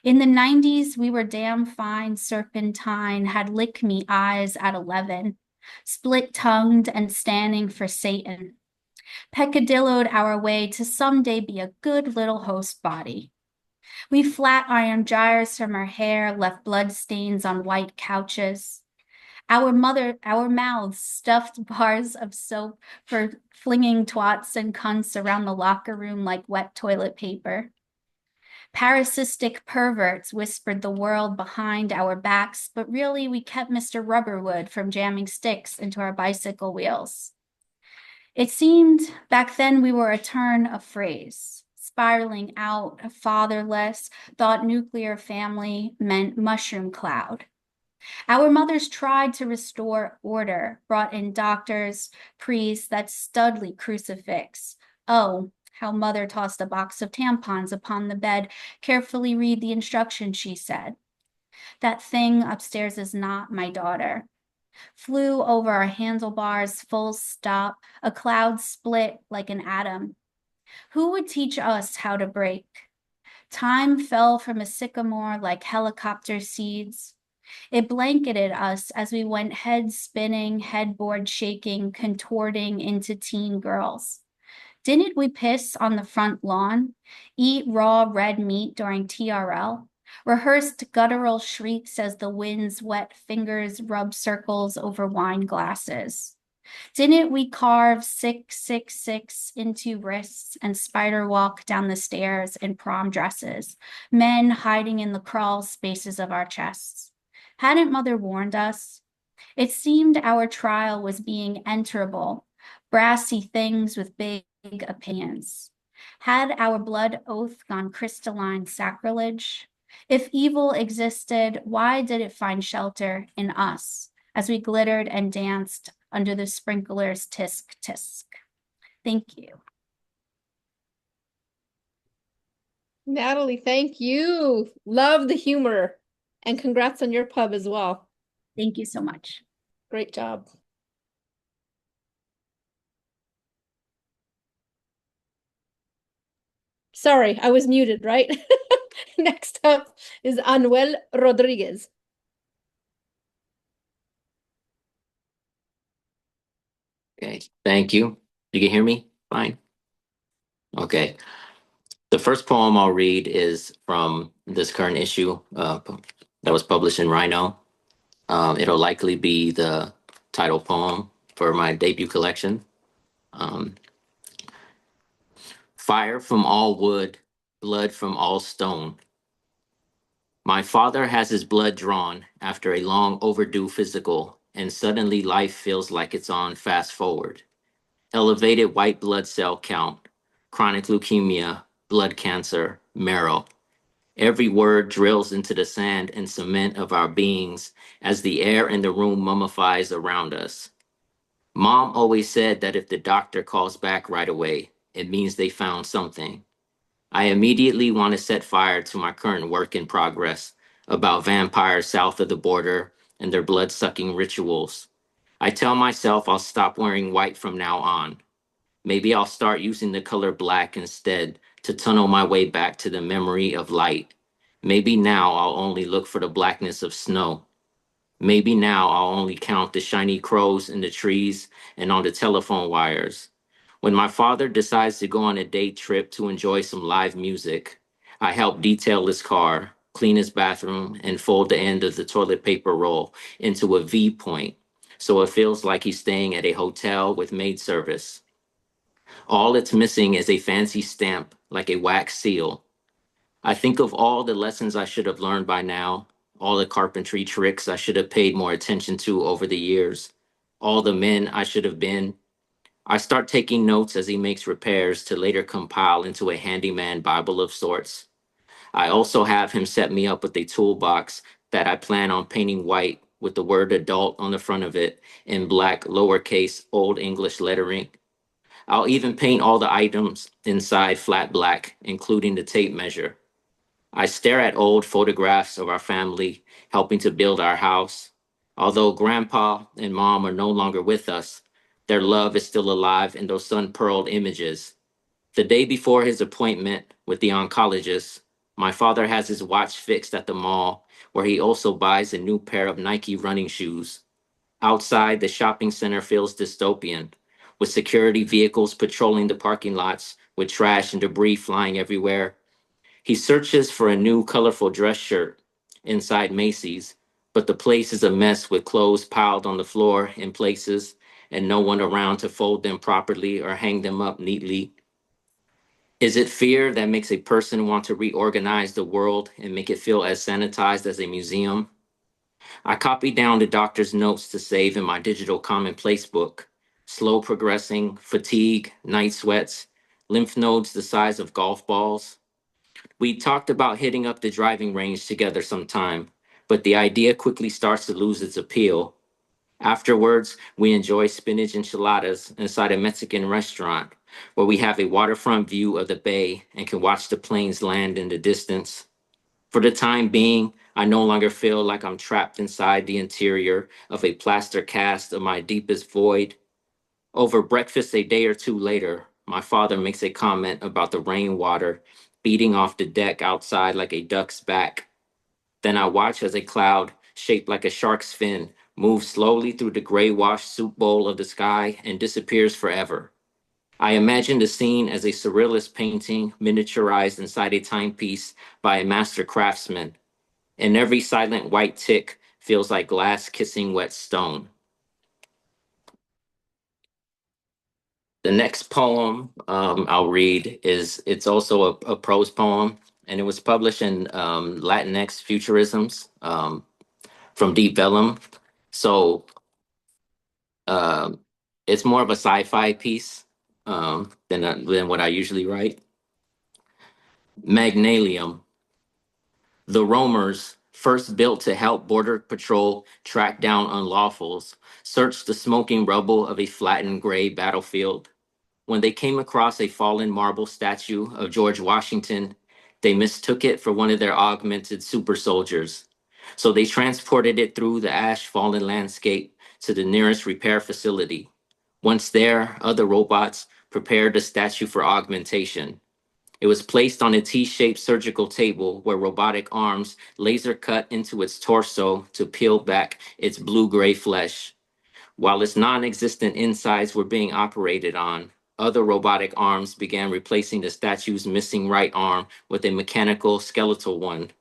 In the 90s, we were damn fine serpentine, had lick-me eyes at 11, split-tongued and standing for Satan. Peccadilloed our way to someday be a good little host body. We flat ironed gyres from our hair, left blood stains on white couches. Our mouths stuffed bars of soap for flinging twats and cunts around the locker room like wet toilet paper. Parasistic perverts whispered the world behind our backs, but really we kept Mr. Rubberwood from jamming sticks into our bicycle wheels. It seemed back then we were a turn of phrase, spiraling out, a fatherless, thought nuclear family meant mushroom cloud. Our mothers tried to restore order, brought in doctors, priests, that studly crucifix. Oh, how mother tossed a box of tampons upon the bed. Carefully read the instructions, she said. That thing upstairs is not my daughter. Flew over our handlebars, full stop, a cloud split like an atom. Who would teach us how to break? Time fell from a sycamore like helicopter seeds. It blanketed us as we went head spinning, headboard shaking, contorting into teen girls. Didn't we piss on the front lawn, eat raw red meat during TRL? Rehearsed guttural shrieks as the wind's wet fingers rubbed circles over wine glasses. Didn't we carve 666 into wrists and spider walk down the stairs in prom dresses, men hiding in the crawl spaces of our chests? Hadn't mother warned us? It seemed our trial was being enterable, brassy things with big opinions. Had our blood oath gone crystalline sacrilege? If evil existed, why did it find shelter in us as we glittered and danced under the sprinklers tisk tisk? Thank you. Natalie, thank you. Love the humor. And congrats on your pub as well. Thank you so much. Great job. Sorry, I was muted, right? Next up is Anuel Rodriguez. Okay, thank you. You can hear me? Fine. Okay. The first poem I'll read is from this current issue that was published in Rhino. It'll likely be the title poem for my debut collection. Fire from all wood, blood from all stone. My father has his blood drawn after a long overdue physical, and suddenly life feels like it's on fast forward. Elevated white blood cell count, chronic leukemia, blood cancer, marrow. Every word drills into the sand and cement of our beings as the air in the room mummifies around us. Mom always said that if the doctor calls back right away, it means they found something. I immediately want to set fire to my current work in progress about vampires south of the border and their blood-sucking rituals. I tell myself I'll stop wearing white from now on. Maybe I'll start using the color black instead to tunnel my way back to the memory of light. Maybe now I'll only look for the blackness of snow. Maybe now I'll only count the shiny crows in the trees and on the telephone wires. When my father decides to go on a day trip to enjoy some live music, I help detail his car, clean his bathroom, and fold the end of the toilet paper roll into a V point so it feels like he's staying at a hotel with maid service. All it's missing is a fancy stamp like a wax seal. I think of all the lessons I should have learned by now, all the carpentry tricks I should have paid more attention to over the years, all the men I should have been. I start taking notes as he makes repairs to later compile into a handyman Bible of sorts. I also have him set me up with a toolbox that I plan on painting white with the word adult on the front of it in black lowercase Old English lettering. I'll even paint all the items inside flat black, including the tape measure. I stare at old photographs of our family helping to build our house. Although Grandpa and Mom are no longer with us, their love is still alive in those sun-pearled images. The day before his appointment with the oncologist, my father has his watch fixed at the mall, where he also buys a new pair of Nike running shoes. Outside, the shopping center feels dystopian, with security vehicles patrolling the parking lots, with trash and debris flying everywhere. He searches for a new colorful dress shirt inside Macy's, but the place is a mess with clothes piled on the floor in places and no one around to fold them properly or hang them up neatly. Is it fear that makes a person want to reorganize the world and make it feel as sanitized as a museum? I copied down the doctor's notes to save in my digital commonplace book. Slow progressing, fatigue, night sweats, lymph nodes the size of golf balls. We talked about hitting up the driving range together sometime, but the idea quickly starts to lose its appeal. Afterwards, we enjoy spinach enchiladas inside a Mexican restaurant where we have a waterfront view of the bay and can watch the planes land in the distance. For the time being, I no longer feel like I'm trapped inside the interior of a plaster cast of my deepest void. Over breakfast a day or two later, my father makes a comment about the rainwater beating off the deck outside like a duck's back. Then I watch as a cloud, shaped like a shark's fin, moves slowly through the gray washed soup bowl of the sky and disappears forever. I imagine the scene as a surrealist painting miniaturized inside a timepiece by a master craftsman, and every silent white tick feels like glass kissing wet stone. The next poem I'll read it's also a prose poem, and it was published in Latinx Futurisms from Deep Vellum. So um, it's more of a sci-fi piece than what I usually write. Magnalium. The roamers, first built to help Border Patrol track down unlawfuls, searched the smoking rubble of a flattened gray battlefield. When they came across a fallen marble statue of George Washington, they mistook it for one of their augmented super soldiers. So they transported it through the ash fallen landscape to the nearest repair facility. Once there, other robots prepared the statue for augmentation. It was placed on a T-shaped surgical table where robotic arms laser cut into its torso to peel back its blue-gray flesh. While its non-existent insides were being operated on, other robotic arms began replacing the statue's missing right arm with a mechanical skeletal one.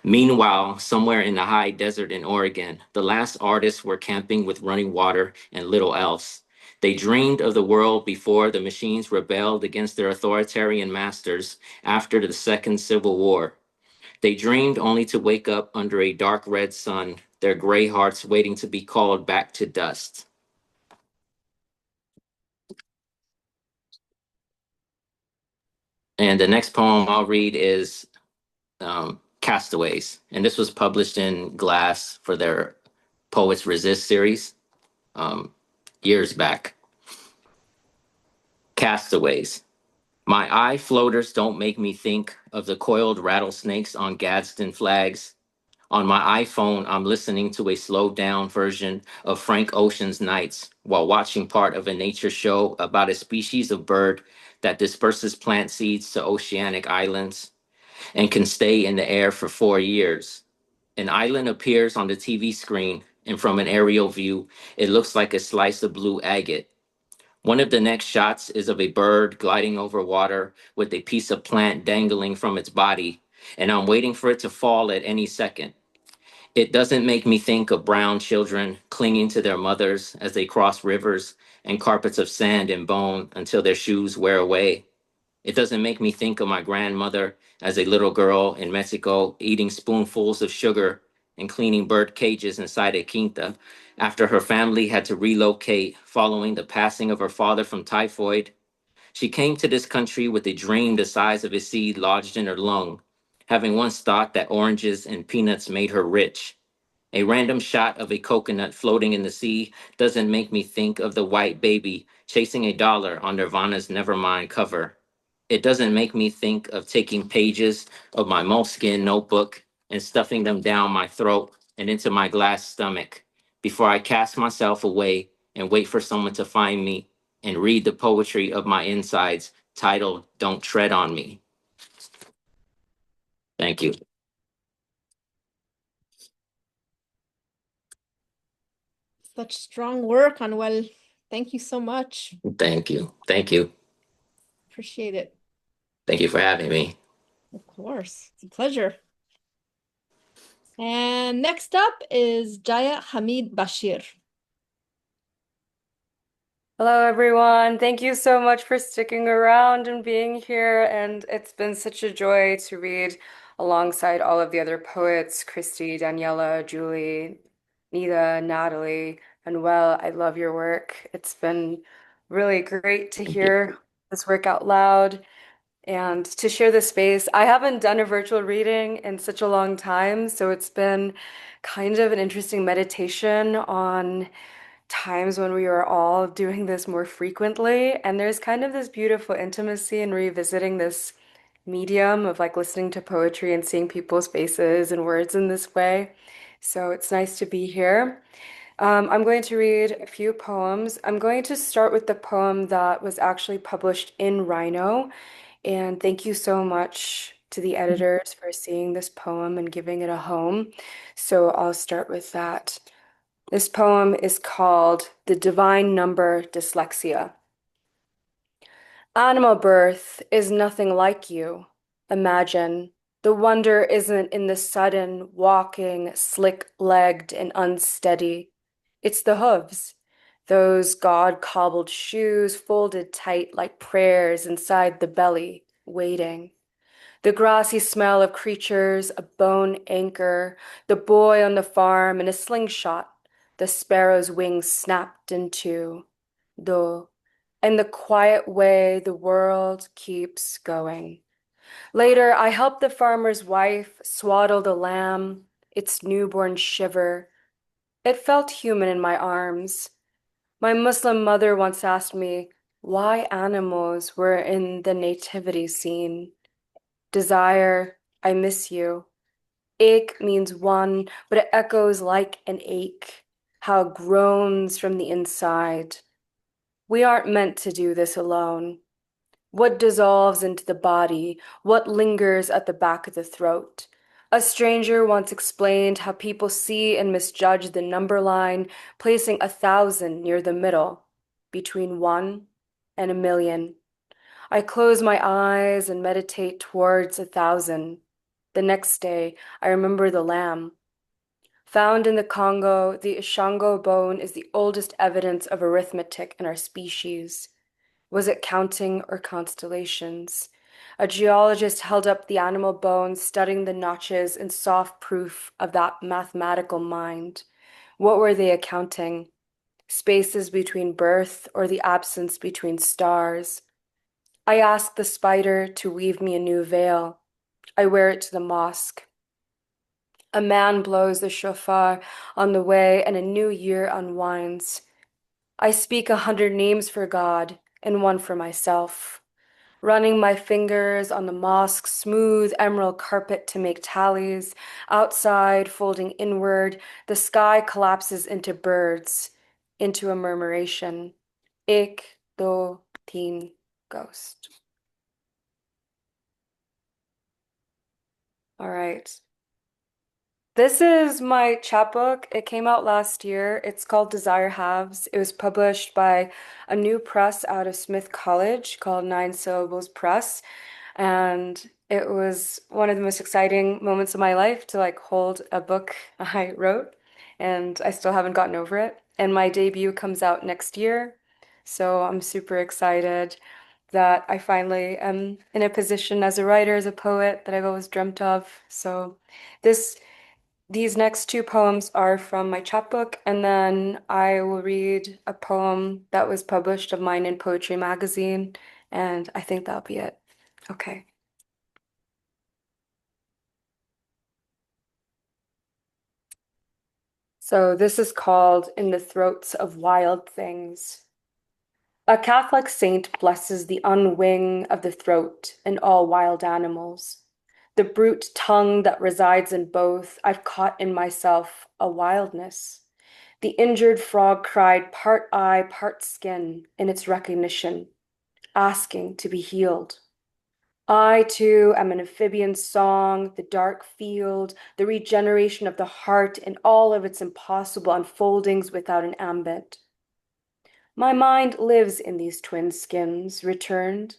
Meanwhile, somewhere in the high desert in Oregon, the last artists were camping with running water and little else. They dreamed of the world before the machines rebelled against their authoritarian masters after the Second Civil War. They dreamed only to wake up under a dark red sun, their gray hearts waiting to be called back to dust. And the next poem I'll read is Castaways. And this was published in Glass for their Poets Resist series years back. Castaways. My eye floaters don't make me think of the coiled rattlesnakes on Gadsden flags. On my iPhone, I'm listening to a slowed down version of Frank Ocean's Nights while watching part of a nature show about a species of bird that disperses plant seeds to oceanic islands and can stay in the air for 4 years. An island appears on the TV screen, and from an aerial view, it looks like a slice of blue agate. One of the next shots is of a bird gliding over water with a piece of plant dangling from its body, and I'm waiting for it to fall at any second. It doesn't make me think of brown children clinging to their mothers as they cross rivers and carpets of sand and bone until their shoes wear away. It doesn't make me think of my grandmother as a little girl in Mexico eating spoonfuls of sugar and cleaning bird cages inside a quinta after her family had to relocate following the passing of her father from typhoid. She came to this country with a dream the size of a seed lodged in her lung, having once thought that oranges and peanuts made her rich. A random shot of a coconut floating in the sea doesn't make me think of the white baby chasing a dollar on Nirvana's Nevermind cover. It doesn't make me think of taking pages of my moleskin notebook and stuffing them down my throat and into my glass stomach before I cast myself away and wait for someone to find me and read the poetry of my insides titled Don't Tread on Me. Thank you. Such strong work, Anuel. Thank you so much. Thank you. Thank you. Appreciate it. Thank you for having me. Of course. It's a pleasure. And next up is Jaya Hamid Bashir. Hello, everyone. Thank you so much for sticking around and being here. And it's been such a joy to read alongside all of the other poets, Christy, Daniela, Julie, Nita, Natalie, and well, I love your work. It's been really great to Thank you. hear this work out loud and to share this space. I haven't done a virtual reading in such a long time, so it's been kind of an interesting meditation on times when we were all doing this more frequently. And there's kind of this beautiful intimacy in revisiting this medium of like listening to poetry and seeing people's faces and words in this way. So it's nice to be here. I'm going to read a few poems. I'm going to start with the poem that was actually published in Rhino. And thank you so much to the editors for seeing this poem and giving it a home. So I'll start with that. This poem is called The Divine Number Dyslexia. Animal birth is nothing like you. Imagine. The wonder isn't in the sudden walking, slick-legged and unsteady. It's the hooves, those God-cobbled shoes folded tight like prayers inside the belly, waiting. The grassy smell of creatures, a bone anchor, the boy on the farm in a slingshot, the sparrow's wings snapped in two, do, and the quiet way the world keeps going. Later, I helped the farmer's wife swaddle the lamb, its newborn shiver. It felt human in my arms. My Muslim mother once asked me why animals were in the nativity scene. Desire, I miss you. Ache means one, but it echoes like an ache, how it groans from the inside. We aren't meant to do this alone. What dissolves into the body? What lingers at the back of the throat? A stranger once explained how people see and misjudge the number line, placing 1,000 near the middle, between 1 and 1,000,000. I close my eyes and meditate towards 1,000. The next day, I remember the lamb. Found in the Congo, the Ishango bone is the oldest evidence of arithmetic in our species. Was it counting or constellations? A geologist held up the animal bones, studying the notches in soft proof of that mathematical mind. What were they accounting? Spaces between birth or the absence between stars? I ask the spider to weave me a new veil. I wear it to the mosque. A man blows the shofar on the way, and a new year unwinds. I speak 100 names for God and one for myself, running my fingers on the mosque's smooth emerald carpet to make tallies. Outside, folding inward, the sky collapses into birds, into a murmuration. Ik, do, tin, ghost. All right. This is my chapbook. It came out last year. It's called Desire Halves. It was published by a new press out of Smith College called Nine Syllables Press. And it was one of the most exciting moments of my life to like hold a book I wrote, and I still haven't gotten over it. And my debut comes out next year. So I'm super excited that I finally am in a position as a writer, as a poet that I've always dreamt of. So this these next two poems are from my chapbook, and then I will read a poem that was published of mine in Poetry Magazine, and I think that'll be it. Okay. So this is called In the Throats of Wild Things. A Catholic saint blesses the unwing of the throat in all wild animals. The brute tongue that resides in both, I've caught in myself a wildness. The injured frog cried part eye, part skin in its recognition, asking to be healed. I, too, am an amphibian's song, the dark field, the regeneration of the heart in all of its impossible unfoldings without an ambit. My mind lives in these twin skins, returned.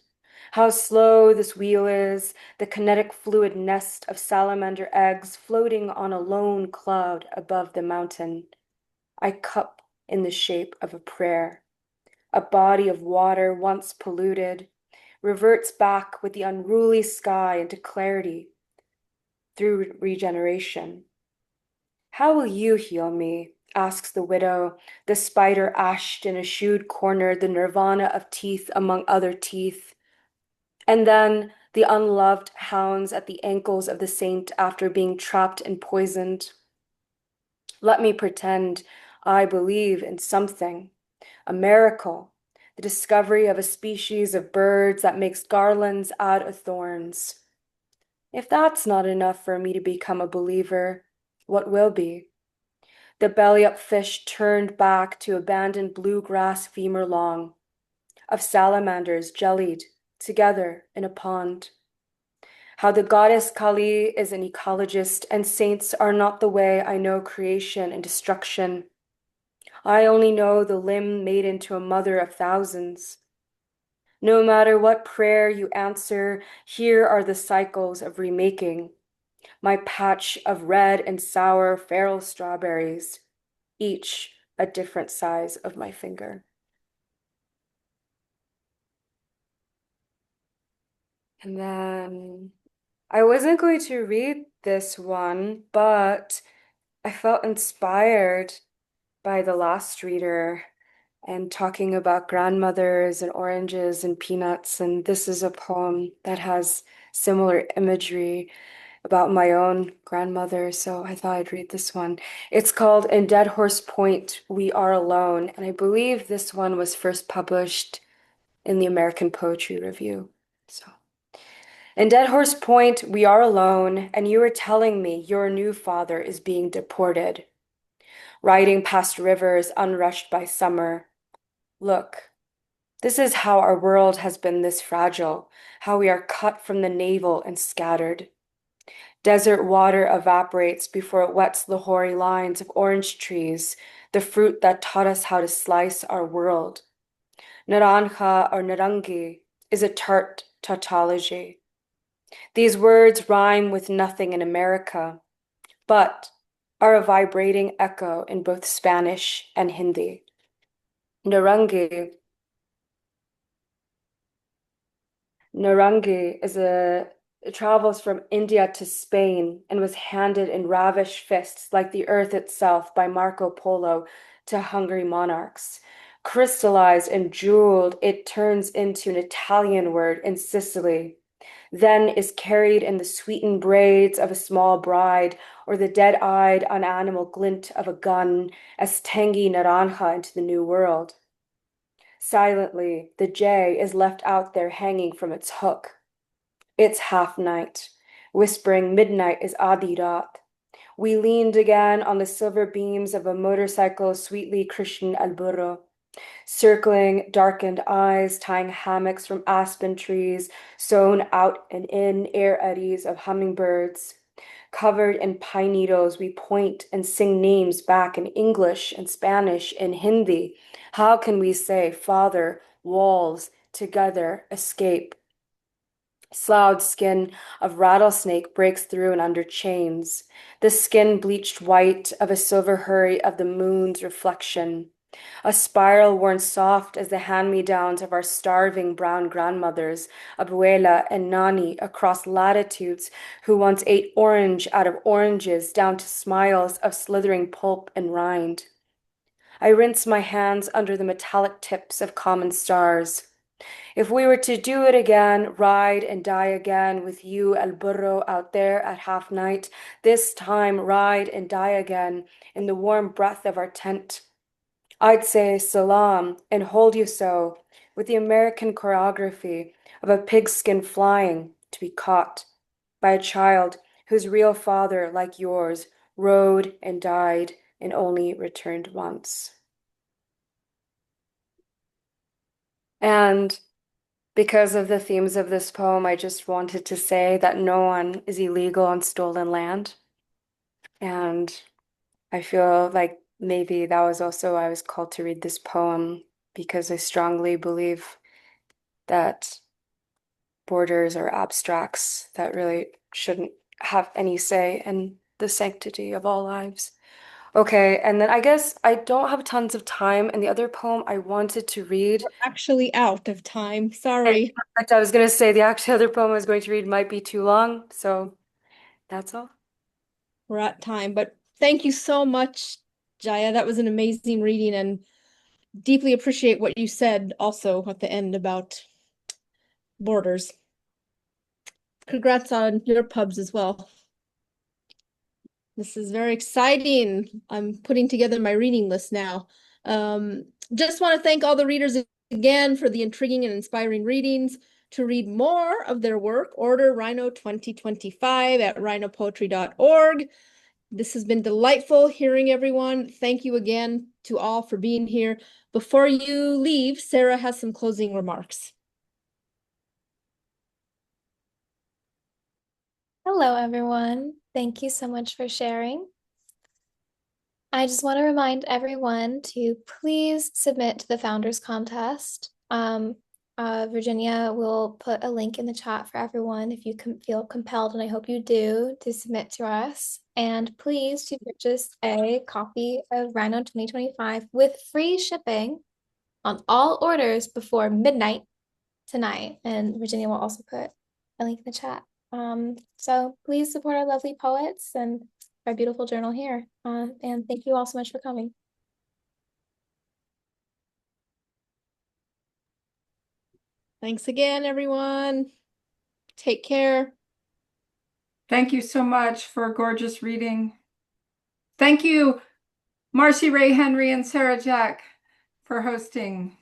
How slow this wheel is, the kinetic fluid nest of salamander eggs floating on a lone cloud above the mountain. I cup in the shape of a prayer. A body of water once polluted reverts back with the unruly sky into clarity through regeneration. How will you heal me? Asks the widow, the spider ashed in a shoed corner, the nirvana of teeth among other teeth. And then the unloved hounds at the ankles of the saint after being trapped and poisoned. Let me pretend I believe in something, a miracle, the discovery of a species of birds that makes garlands out of thorns. If that's not enough for me to become a believer, what will be? The belly-up fish turned back to abandoned bluegrass femur long, of salamanders jellied together in a pond. How the goddess Kali is an ecologist and saints are not the way I know creation and destruction. I only know the limb made into a mother of thousands. No matter what prayer you answer, here are the cycles of remaking. My patch of red and sour feral strawberries, each a different size of my finger. And then I wasn't going to read this one, but I felt inspired by the last reader and talking about grandmothers and oranges and peanuts. And this is a poem that has similar imagery about my own grandmother. So I thought I'd read this one. It's called In Dead Horse Point, We Are Alone. And I believe this one was first published in the American Poetry Review. So. In Dead Horse Point, we are alone, and you are telling me your new father is being deported, riding past rivers unrushed by summer. Look, this is how our world has been this fragile, how we are cut from the navel and scattered. Desert water evaporates before it wets the hoary lines of orange trees, the fruit that taught us how to slice our world. Naranja or narangi is a tart tautology. These words rhyme with nothing in America, but are a vibrating echo in both Spanish and Hindi. Narangi it travels from India to Spain and was handed in ravished fists like the earth itself by Marco Polo to hungry monarchs. Crystallized and jeweled, it turns into an Italian word in Sicily, then is carried in the sweetened braids of a small bride, or the dead-eyed, unanimal glint of a gun as tangy naranja into the new world. Silently, the J is left out there hanging from its hook. It's half night, whispering midnight is Adi Rat. We leaned again on the silver beams of a motorcycle sweetly Christian al burro, circling darkened eyes, tying hammocks from aspen trees, sewn out and in air eddies of hummingbirds. Covered in pine needles, we point and sing names back in English and Spanish and Hindi. How can we say, Father, walls, together, escape? Sloughed skin of rattlesnake breaks through and under chains, the skin bleached white of a silver hurry of the moon's reflection, a spiral worn soft as the hand-me-downs of our starving brown grandmothers, abuela and nani across latitudes, who once ate orange out of oranges down to smiles of slithering pulp and rind. I rinse my hands under the metallic tips of common stars. If we were to do it again, ride and die again with you, El Burro, out there at half night, this time ride and die again in the warm breath of our tent, I'd say salam and hold you so with the American choreography of a pigskin flying to be caught by a child whose real father, like yours, rode and died and only returned once. And because of the themes of this poem, I just wanted to say that no one is illegal on stolen land. And I feel like maybe that was also why I was called to read this poem, because I strongly believe that borders are abstracts that really shouldn't have any say in the sanctity of all lives. Okay, and then I guess I don't have tons of time, and the other poem I wanted to read. Actually out of time. In Sorry. fact, I was going to say the actual other poem I was going to read might be too long, so that's all. We're at time, but thank you so much, Jaya. That was an amazing reading and deeply appreciate what you said also at the end about borders. Congrats on your pubs as well. This is very exciting. I'm putting together my reading list now. Just want to thank all the readers again for the intriguing and inspiring readings. To read more of their work, order Rhino 2025 at rhinopoetry.org. This has been delightful hearing everyone. Thank you again to all for being here. Before you leave, Sarah has some closing remarks. Hello, everyone. Thank you so much for sharing. I just want to remind everyone to please submit to the Founders Contest. Virginia will put a link in the chat for everyone if you can feel compelled, and I hope you do, to submit to us. And please to purchase a copy of Rhino 2025 with free shipping on all orders before midnight tonight. And Virginia will also put a link in the chat. So please support our lovely poets and our beautiful journal here. And thank you all so much for coming. Thanks again, everyone. Take care. Thank you so much for a gorgeous reading. Thank you, Marcy Ray Henry and Sarah Jack, for hosting.